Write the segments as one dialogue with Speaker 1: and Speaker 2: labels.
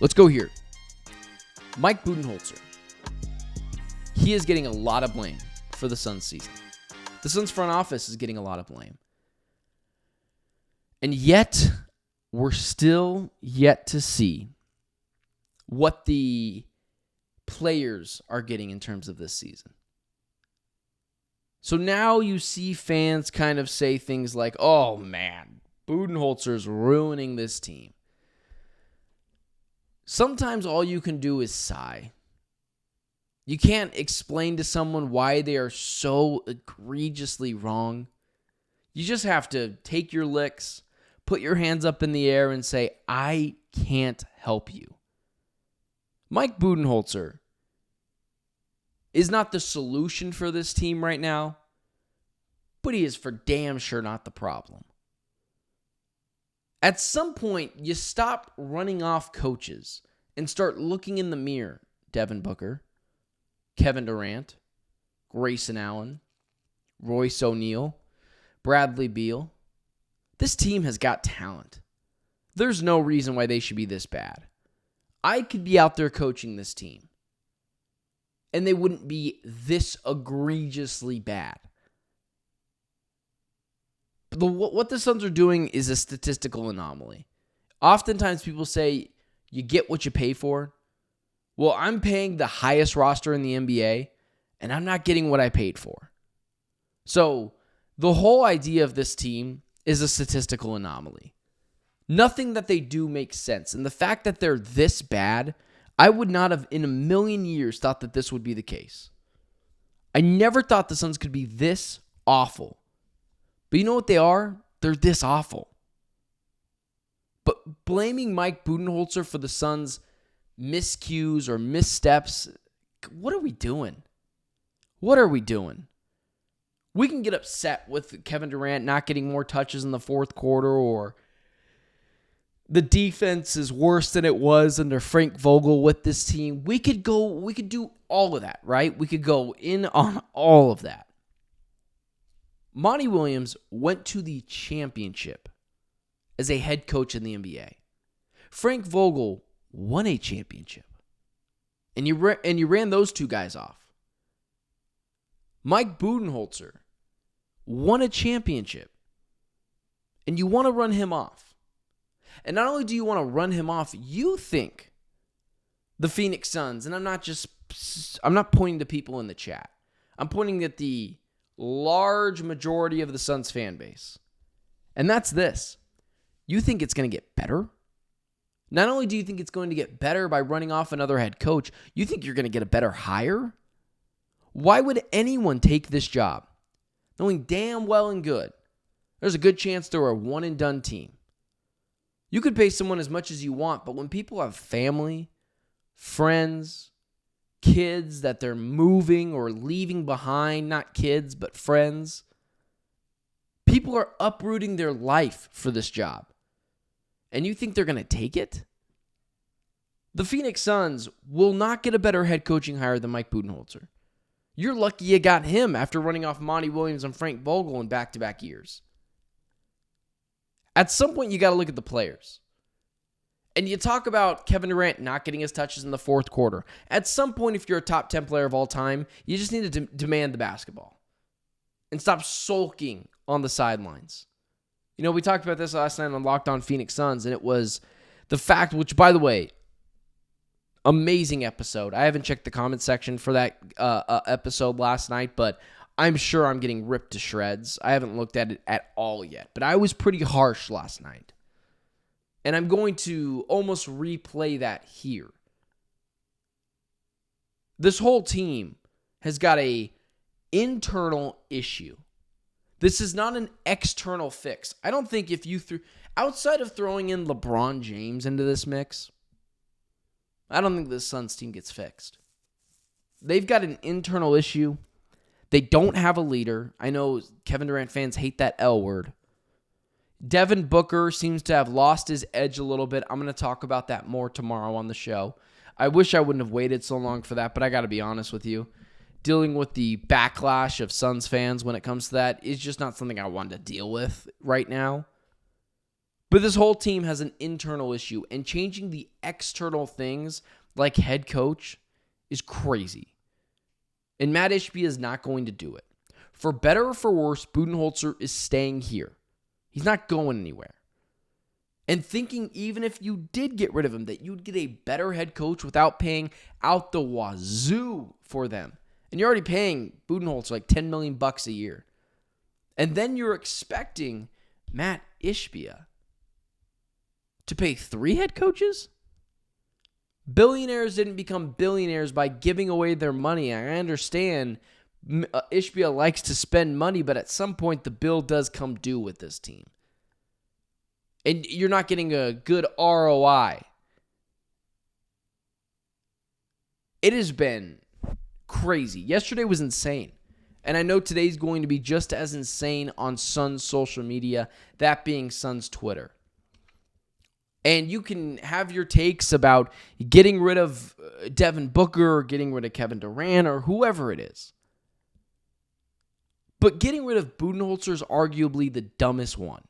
Speaker 1: Let's go here. Mike Budenholzer. He is getting a lot of blame for the Suns season. The Suns front office is getting a lot of blame. And yet, we're still yet to see what the players are getting in terms of this season. So now you see fans kind of say things like, oh man, Budenholzer's ruining this team. Sometimes all you can do is sigh. You can't explain to someone why they are so egregiously wrong. You just have to take your licks, put your hands up in the air and say, I can't help you. Mike Budenholzer is not the solution for this team right now, but he is for damn sure not the problem. At some point, you stop running off coaches and start looking in the mirror. Devin Booker, Kevin Durant, Grayson Allen, Royce O'Neal, Bradley Beal. This team has got talent. There's no reason why they should be this bad. I could be out there coaching this team, and they wouldn't be this egregiously bad. But what the Suns are doing is a statistical anomaly. Oftentimes people say, you get what you pay for. Well, I'm paying the highest roster in the NBA, and I'm not getting what I paid for. So the whole idea of this team is a statistical anomaly. Nothing that they do makes sense. And the fact that they're this bad, I would not have in a million years thought that this would be the case. I never thought the Suns could be this awful. But you know what they are? They're this awful. But blaming Mike Budenholzer for the Suns' miscues or missteps, what are we doing? What are we doing? We can get upset with Kevin Durant not getting more touches in the fourth quarter, or the defense is worse than it was under Frank Vogel with this team. We could do all of that, right? We could go in on all of that. Monty Williams went to the championship as a head coach in the NBA. Frank Vogel won a championship. And you ran those two guys off. Mike Budenholzer won a championship. And you want to run him off. And not only do you want to run him off, you think the Phoenix Suns, and I'm not pointing to people in the chat. I'm pointing at the large majority of the Suns fan base. And that's this. You think it's going to get better? Not only do you think it's going to get better by running off another head coach, you think you're going to get a better hire? Why would anyone take this job, knowing damn well and good there's a good chance they're a one-and-done team? You could pay someone as much as you want, but when people have family, friends, kids that they're moving or leaving behind, not kids, but friends, people are uprooting their life for this job. And you think they're going to take it? The Phoenix Suns will not get a better head coaching hire than Mike Budenholzer. You're lucky you got him after running off Monty Williams and Frank Vogel in back-to-back years. At some point, you got to look at the players. And you talk about Kevin Durant not getting his touches in the fourth quarter. At some point, if you're a top 10 player of all time, you just need to demand the basketball. And stop sulking on the sidelines. You know, we talked about this last night on Locked On Phoenix Suns, and it was the fact, which, by the way, amazing episode. I haven't checked the comment section for that episode last night, but I'm sure I'm getting ripped to shreds. I haven't looked at it at all yet, but I was pretty harsh last night. And I'm going to almost replay that here. This whole team has got an internal issue. This is not an external fix. I don't think if you outside of throwing in LeBron James into this mix, I don't think this Suns team gets fixed. They've got an internal issue. They don't have a leader. I know Kevin Durant fans hate that L word. Devin Booker seems to have lost his edge a little bit. I'm going to talk about that more tomorrow on the show. I wish I wouldn't have waited so long for that, but I got to be honest with you. Dealing with the backlash of Suns fans when it comes to that is just not something I wanted to deal with right now. But this whole team has an internal issue, and changing the external things like head coach is crazy. And Matt Ishbia is not going to do it. For better or for worse, Budenholzer is staying here. He's not going anywhere. And thinking even if you did get rid of him, that you'd get a better head coach without paying out the wazoo for them. And you're already paying Budenholzer like $10 million a year. And then you're expecting Matt Ishbia to pay 3 head coaches? Billionaires didn't become billionaires by giving away their money. I understand Ishbia likes to spend money, but at some point the bill does come due with this team. And you're not getting a good ROI. It has been crazy. Yesterday was insane. And I know today's going to be just as insane on Suns social media, that being Suns Twitter. And you can have your takes about getting rid of Devin Booker or getting rid of Kevin Durant or whoever it is. But getting rid of Budenholzer is arguably the dumbest one.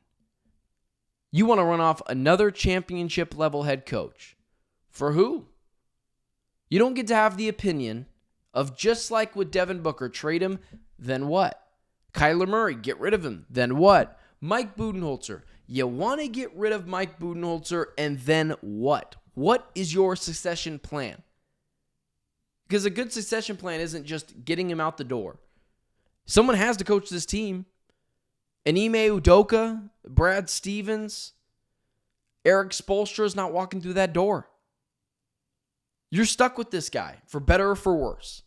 Speaker 1: You want to run off another championship-level head coach. For who? You don't get to have the opinion of, just like with Devin Booker, trade him, then what? Kyler Murray, get rid of him, then what? Mike Budenholzer, you want to get rid of Mike Budenholzer, and then what? What is your succession plan? Because a good succession plan isn't just getting him out the door. Someone has to coach this team. And Ime Udoka, Brad Stevens, Eric Spoelstra is not walking through that door. You're stuck with this guy, for better or for worse.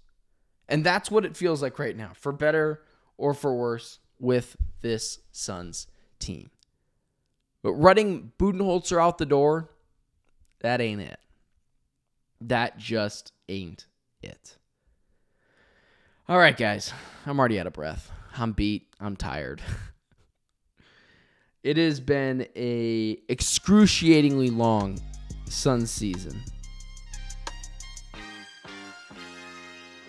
Speaker 1: And that's what it feels like right now, for better or for worse, with this Suns team. But running Budenholzer out the door, that ain't it. That just ain't it. All right, guys. I'm already out of breath. I'm beat. I'm tired. It has been a excruciatingly long Suns season.